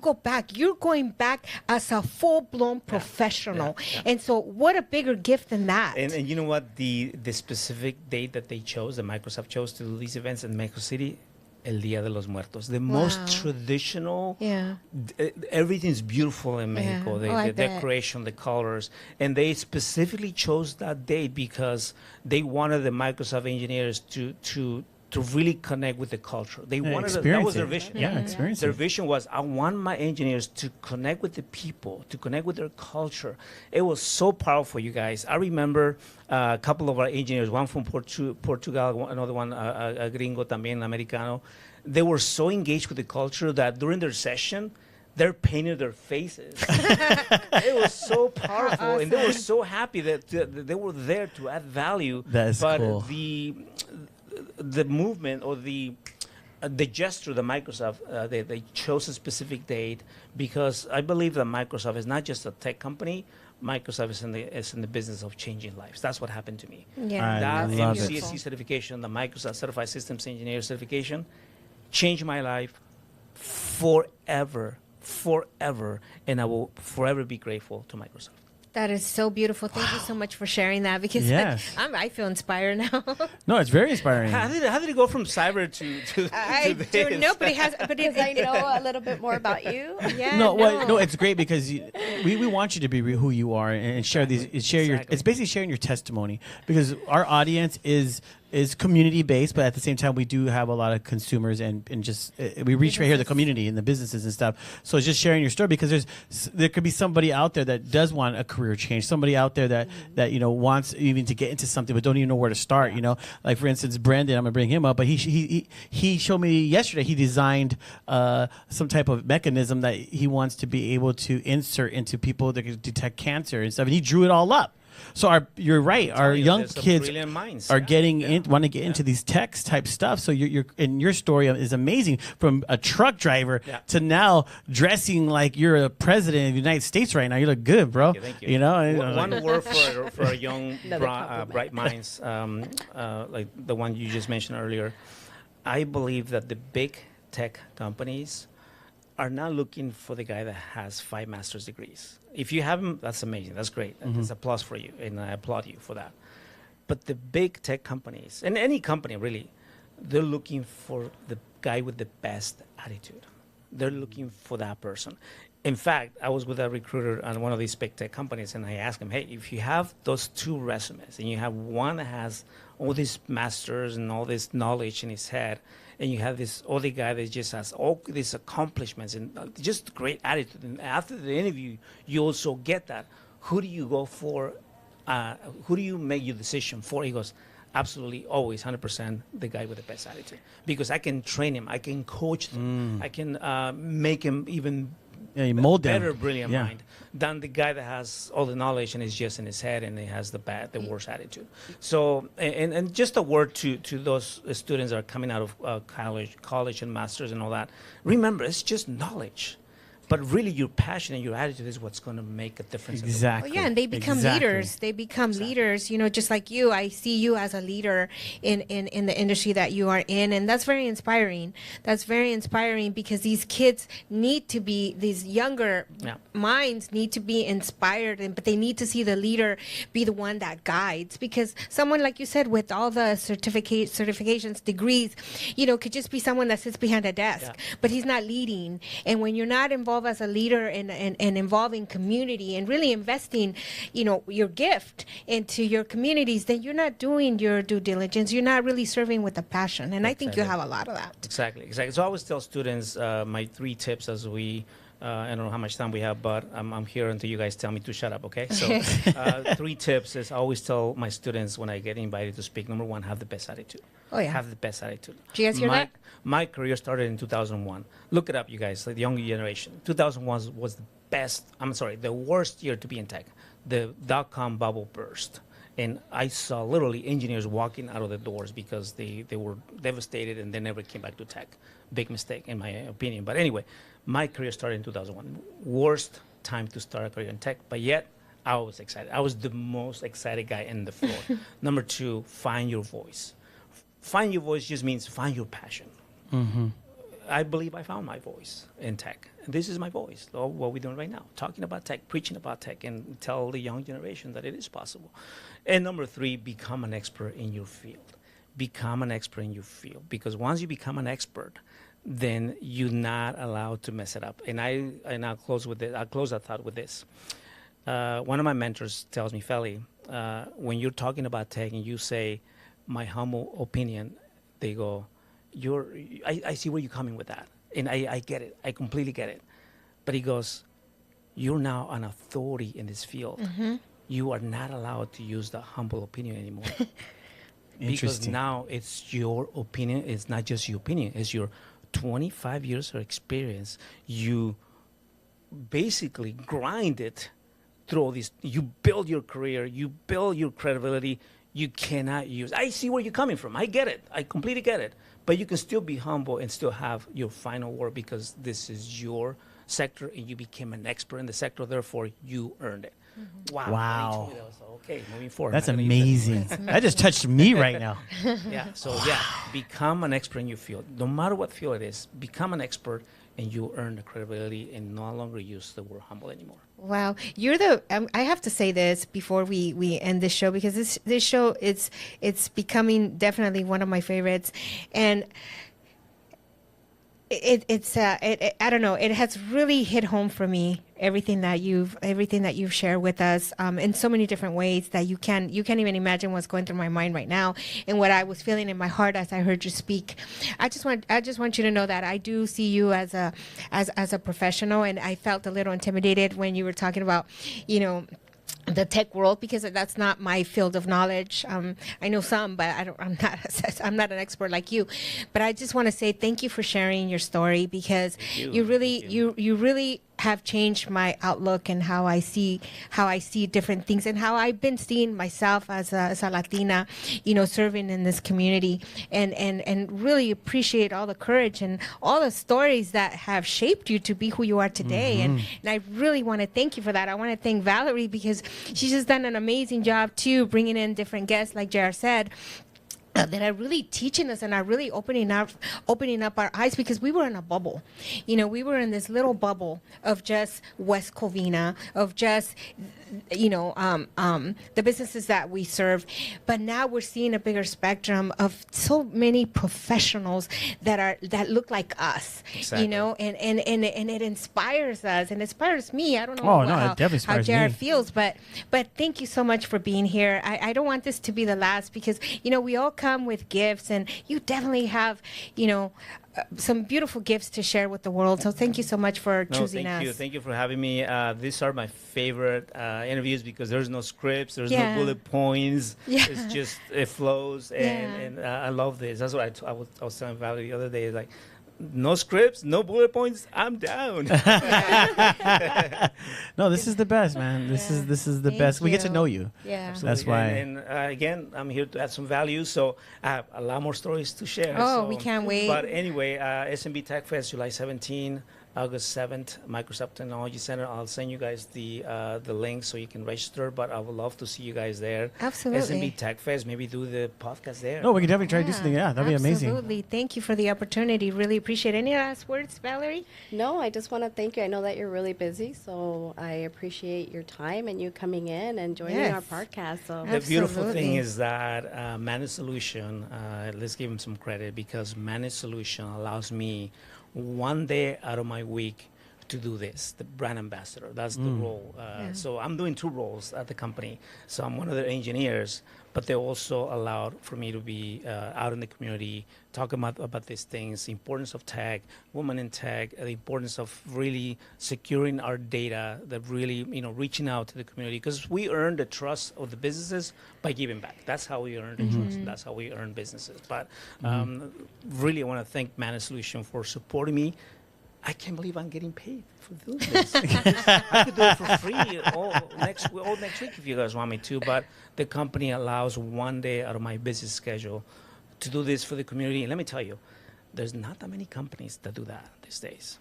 Speaker 3: go back, you're going back as a full-blown professional. And so what a bigger gift than that.
Speaker 4: And you know what? The specific date that they chose, that Microsoft chose to do these events in Mexico City, El Día de los Muertos. The most traditional.
Speaker 3: Yeah.
Speaker 4: Everything's beautiful in Mexico.
Speaker 3: Oh, I
Speaker 4: The
Speaker 3: bet.
Speaker 4: decoration, the colors. And they specifically chose that date because they wanted the Microsoft engineers to really connect with the culture. They wanted that was their vision.
Speaker 1: Yeah, experience
Speaker 4: Their
Speaker 1: it.
Speaker 4: vision was, I want my engineers to connect with the people, to connect with their culture. It was so powerful, you guys. I remember a couple of our engineers, one from Portugal, another one, a gringo también, americano. They were so engaged with the culture that during their session, they're painting their faces. It was so powerful, and they were so happy that they were there to add value.
Speaker 1: That is
Speaker 4: but
Speaker 1: cool.
Speaker 4: The movement or the gesture that Microsoft, they chose a specific date because I believe that Microsoft is not just a tech company. Microsoft is in the business of changing lives. That's what happened to me.
Speaker 3: Yeah,
Speaker 1: I
Speaker 4: That
Speaker 1: love it.
Speaker 4: MCSE certification, the Microsoft Certified Systems Engineer certification, changed my life forever, and I will forever be grateful to Microsoft.
Speaker 3: That is so beautiful. Thank you so much for sharing that, because
Speaker 1: Yes.
Speaker 3: I feel inspired now.
Speaker 1: No, it's very inspiring.
Speaker 4: How did it go from cyber to
Speaker 3: I
Speaker 4: this?
Speaker 3: don't know, but it has. But
Speaker 2: Because I know a little bit more about you.
Speaker 3: Yeah,
Speaker 1: No, it's great because we want you to be who you are and share these, share your.
Speaker 4: Exactly.
Speaker 1: It's basically sharing your testimony, because our audience is community based, but at the same time we do have a lot of consumers and just we reach right here the community and the businesses and stuff. So it's just sharing your story, because there could be somebody out there that does want a career change, somebody out there that wants even to get into something but don't even know where to start. Like for instance, Brandon, I'm gonna bring him up, but he showed me yesterday he designed some type of mechanism that he wants to be able to insert into people that can detect cancer and stuff, and he drew it all up. So you're right. Our young
Speaker 4: there's some
Speaker 1: kids
Speaker 4: brilliant minds.
Speaker 1: are
Speaker 4: Yeah,
Speaker 1: getting want to get into these tech type stuff. So your story is amazing, from a truck driver to now dressing like you're a president of the United States right now. You look good, bro.
Speaker 4: Thank you. One word for our young bright minds, like the one you just mentioned earlier. I believe that the big tech companies are not looking for the guy that has 5 master's degrees. If you have them, that's amazing. That's great. That's a plus for you, and I applaud you for that. But the big tech companies, and any company really, they're looking for the guy with the best attitude. They're looking for that person. In fact, I was with a recruiter on one of these big tech companies, and I asked him, hey, if you have those 2 resumes, and you have one that has all these masters and all this knowledge in his head, and you have this other guy that just has all these accomplishments and just great attitude, and after the interview, you also get that. Who do you go for? Who do you make your decision for? He goes, absolutely, always, 100% the guy with the best attitude. Because I can train him, I can coach him, I can make him even
Speaker 1: you mold them.
Speaker 4: better, brilliant mind than the guy that has all the knowledge and is just in his head and he has the worst attitude. So, and just a word to those students that are coming out of college and masters and all that. Remember, it's just knowledge. But really, your passion and your attitude is what's going to make a difference. in the world.
Speaker 1: Exactly.
Speaker 3: Oh, yeah, and they become
Speaker 1: Exactly.
Speaker 3: leaders. They become leaders, just like you. I see you as a leader in the industry that you are in, and that's very inspiring. That's very inspiring because these kids need to be, these younger
Speaker 4: Yeah.
Speaker 3: minds need to be inspired, but they need to see the leader be the one that guides. Because someone, like you said, with all the certifications, degrees, could just be someone that sits behind a desk, but he's not leading. And when you're not involved as a leader and involving community and really investing, your gift into your communities, then you're not doing your due diligence. You're not really serving with a passion. And I think you have a lot of that.
Speaker 4: Exactly. So I always tell students my 3 tips as we. I don't know how much time we have, but I'm here until you guys tell me to shut up, okay? So 3 tips is I always tell my students when I get invited to speak, number 1, have the best attitude.
Speaker 3: Oh, yeah.
Speaker 4: Have the best attitude.
Speaker 3: Do you guys hear that?
Speaker 4: My career started in 2001. Look it up, you guys, like the younger generation. 2001 was the worst year to be in tech. The dot-com bubble burst. And I saw literally engineers walking out of the doors because they were devastated and they never came back to tech. Big mistake, in my opinion. But anyway, my career started in 2001. Worst time to start a career in tech, but yet I was excited. I was the most excited guy in the floor. Number 2, find your voice. Find your voice just means find your passion. I believe I found my voice in tech. This is my voice, what we're doing right now, talking about tech, preaching about tech, and tell the young generation that it is possible. And number 3, become an expert in your field. Become an expert in your field, because once you become an expert, then you're not allowed to mess it up. And I'll close with this. I'll close that thought with this. One of my mentors tells me, Feli, when you're talking about tech and you say, my humble opinion, they go, I see where you're coming with that. And I get it. I completely get it. But he goes, you're now an authority in this field. You are not allowed to use the humble opinion anymore. Because now it's your opinion. It's not just your opinion. It's your 25 years of experience. You basically grind it through all these. You build your career. You build your credibility. You cannot use. I see where you're coming from. I get it. I completely get it. But you can still be humble and still have your final word because this is your sector and you became an expert in the sector. Therefore, you earned it. Wow.
Speaker 1: Wow.
Speaker 4: When he told me that, I was like, okay, moving forward.
Speaker 1: That's
Speaker 4: I'm not gonna use that
Speaker 1: amazing. That just touched me right now.
Speaker 4: yeah. So become an expert in your field. No matter what field it is, become an expert, and you earn the credibility and no longer use the word humble anymore.
Speaker 3: Wow, you're the. I have to say this before we end this show because this show it's becoming definitely one of my favorites, and it's I don't know, it has really hit home for me, everything that you've shared with us in so many different ways that you can't even imagine what's going through my mind right now and what I was feeling in my heart as I heard you speak. I just want you to know that I do see you as a professional, and I felt a little intimidated when you were talking about the tech world, because that's not my field of knowledge. I know some, but I'm not an expert like you. But I just want to say thank you for sharing your story, because you really have changed my outlook and how I see different things and how I've been seeing myself as a Latina, serving in this community, and really appreciate all the courage and all the stories that have shaped you to be who you are today. And I really want to thank you for that. I want to thank Valerie, because she's just done an amazing job too, bringing in different guests, like JR said, that are really teaching us and are really opening up our eyes, because we were in a bubble. We were in this little bubble of just West Covina, of just the businesses that we serve. But now we're seeing a bigger spectrum of so many professionals that look like us.
Speaker 4: Exactly.
Speaker 3: And it inspires us and inspires me. I don't know
Speaker 1: it definitely
Speaker 3: how
Speaker 1: inspires
Speaker 3: Jared
Speaker 1: me.
Speaker 3: feels, but thank you so much for being here. I don't want this to be the last, because we all come with gifts, and you definitely have some beautiful gifts to share with the world. So thank you so much for choosing us.
Speaker 4: Thank you for having me. These are my favorite interviews, because there's no scripts, there's no bullet points.
Speaker 3: Yeah.
Speaker 4: It's just, it flows, and I love this. That's what I was telling Valerie the other day. Like, no scripts, no bullet points, I'm down.
Speaker 1: No, this is the best, man. This is the
Speaker 3: Thank
Speaker 1: best. We get to
Speaker 3: you.
Speaker 1: know you.
Speaker 3: Yeah.
Speaker 1: That's why.
Speaker 4: And again, I'm here to add some value, so I have a lot more stories to share.
Speaker 3: Oh,
Speaker 4: so,
Speaker 3: we can't wait.
Speaker 4: But anyway, SMB Tech Fest, July 17. August 7th, Microsoft Technology Center. I'll send you guys the link so you can register, but I would love to see you guys there.
Speaker 3: Absolutely.
Speaker 4: SMB Tech Fest, maybe do the podcast there.
Speaker 1: No, we can definitely try to do something. Yeah, that'd be amazing.
Speaker 3: Absolutely. Thank you for the opportunity. Really appreciate it. Any last words, Valerie?
Speaker 2: No, I just want to thank you. I know that you're really busy, so I appreciate your time and you coming in and joining our
Speaker 3: Yes.
Speaker 2: podcast. So
Speaker 4: The beautiful thing
Speaker 3: Absolutely.
Speaker 4: is that Managed Solution, let's give them some credit, because Managed Solution allows me 1 day out of my week to do this, the brand ambassador. That's the role. So I'm doing 2 roles at the company. So I'm one of the engineers, but they also allowed for me to be out in the community, talking about these things, the importance of tech, women in tech, the importance of really securing our data, that really, reaching out to the community, because we earn the trust of the businesses by giving back. That's how we earn the trust. That's how we earn businesses. But really, I want to thank Managed Solution for supporting me. I can't believe I'm getting paid for doing this. I could do it for free all next week if you guys want me to, but the company allows 1 day out of my busy schedule to do this for the community. And let me tell you, there's not that many companies that do that these days.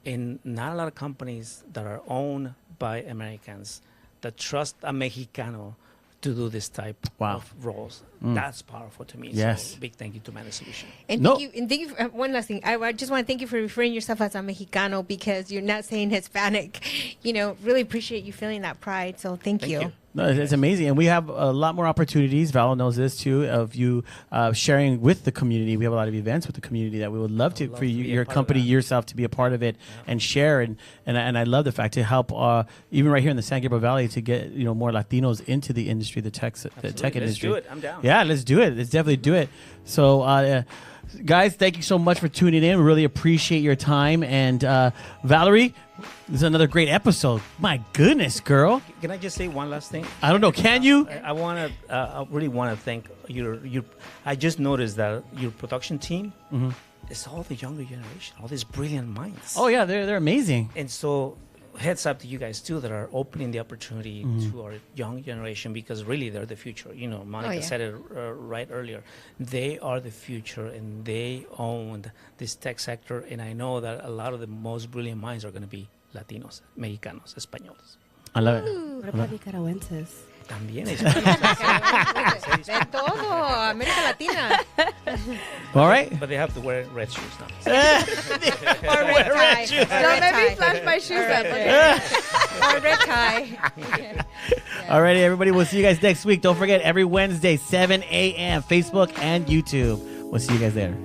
Speaker 4: And not a lot of companies that are owned by Americans that trust a Mexicano to do this type of roles. That's powerful to me.
Speaker 1: Yes.
Speaker 4: So big thank you to Managed Solution.
Speaker 3: And
Speaker 1: No.
Speaker 3: thank you for, one last thing. I just want to thank you for referring yourself as a Mexicano, because you're not saying Hispanic. Really appreciate you feeling that pride. So thank you.
Speaker 1: No, it's amazing, and we have a lot more opportunities. Val knows this too, of you sharing with the community. We have a lot of events with the community that we would love to for you, your company, yourself, to be a part of it and share. And I love the fact to help even right here in the San Gabriel Valley to get more Latinos into the industry, the tech industry.
Speaker 4: Let's do it. I'm down.
Speaker 1: Yeah, let's do it. Let's definitely do it. So. Guys, thank you so much for tuning in. We really appreciate your time. And Valerie, this is another great episode. My goodness, girl.
Speaker 4: Can I just say one last thing?
Speaker 1: I don't know. Can you?
Speaker 4: I really want to thank your. I just noticed that your production team is all the younger generation, all these brilliant minds.
Speaker 1: Oh, yeah, they're amazing.
Speaker 4: And so, heads up to you guys too that are opening the opportunity to our young generation, because really they're the future. Monica said it right earlier. They are the future, and they own this tech sector. And I know that a lot of the most brilliant minds are going to be Latinos, Mexicanos, Españoles.
Speaker 1: I love it.
Speaker 2: what about Nicaraguenses?
Speaker 4: También.
Speaker 3: De todo, América Latina.
Speaker 1: All right.
Speaker 4: But they have to wear red shoes now.
Speaker 3: Or red tie.
Speaker 2: Don't let me flash my shoes up.
Speaker 3: Or red tie.
Speaker 1: Alrighty, everybody. We'll see you guys next week. Don't forget, every Wednesday, 7 a.m., Facebook and YouTube. We'll see you guys there.